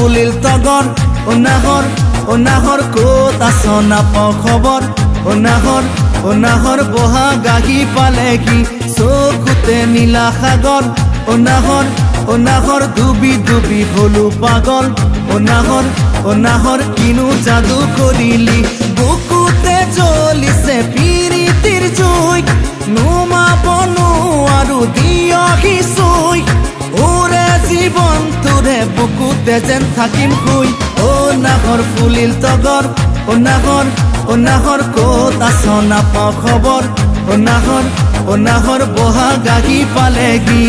ফুলিল তগৰ অনাহৰ ক'ত আছ নাপাওঁ খবৰ অনাহৰ বহাগ আহি পালেহি চকুতে নীলা সাগৰ অনাহৰ ডুবি ডুবি হলো পাগল অনাহৰ কিনো যাদু কৰিলি বুকুতে জ্বলিছে পিৰিতিৰ জুই নুমাব নোৱাৰো দিয়হি চুই ওৰে জীৱন তোৰে বুকুতে যেন থাকিম শুই অনাহৰ ফুলিল তগৰ অনাহৰ ক'ত আছ নাপাওঁ খবৰ অনাহৰ বহাগ আহি পালেহি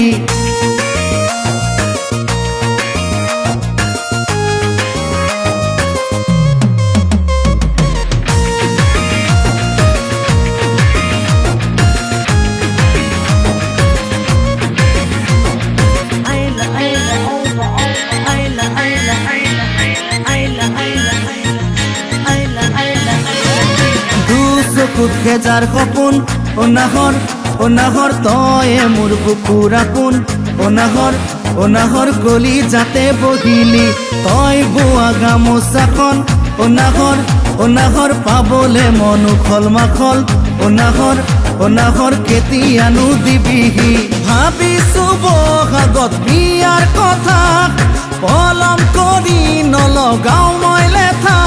চকুত খেজাৰ সপোন অনাহৰ তয়ে মোৰ বুকুৰ আপোন অনাহৰ গলি যাতে বহিলি তই বোৱা গামোচাখন অনাহৰ পাবলে মন উখল মাখল অনাহৰ কেতিয়ানো দিবিহি ভাবিছো বহাগত বিয়াৰ কথা পলম কৰি নলগাও মই লেঠা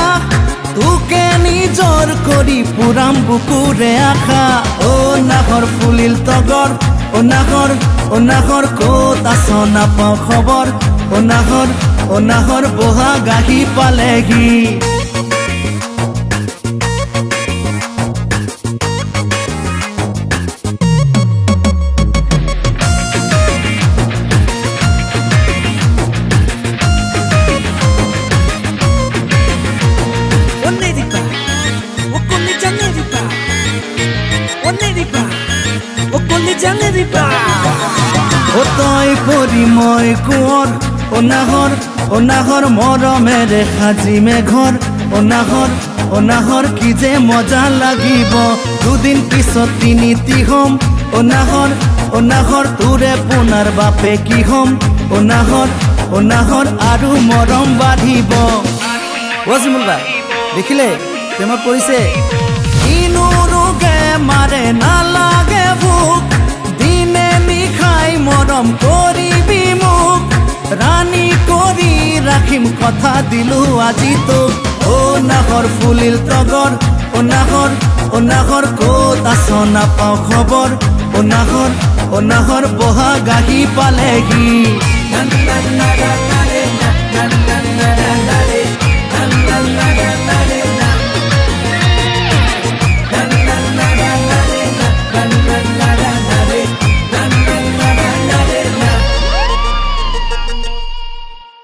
তোকে নিজৰ কৰি পুৰাম বুকুৰে আশা অনাহৰ ফুলিল তগৰ অনাহৰ ক'ত আছ নাপাওঁ খবৰ অনাহৰ বহাগ আহি পালেহি তই পৰি মই কোঁৱৰ অনাহৰ মৰমেৰে সাজিমে ঘৰ অনাহৰ কি যে মজা লাগিব দুদিন পিছত তিনিটি হম অনাহৰ তোৰে পোনাৰ বাপে কি হম অনাহৰ আৰু মৰম বাঢ়িব ওয়াজিমুল ভাই দেখিলে প্ৰেমত পৰিছে কিনো ৰোগে মাৰে নালাগে ভোক দিনে নিশাই মৰম কৰিবি মোক ৰাণী কৰি ৰাখিম কথা দিলো আজি তোক অনাহৰ ফুলিল তগৰ অনাহৰ ক'ত আছ নাপাওঁ খবৰ অনাহৰ বহাগ আহি পালেহি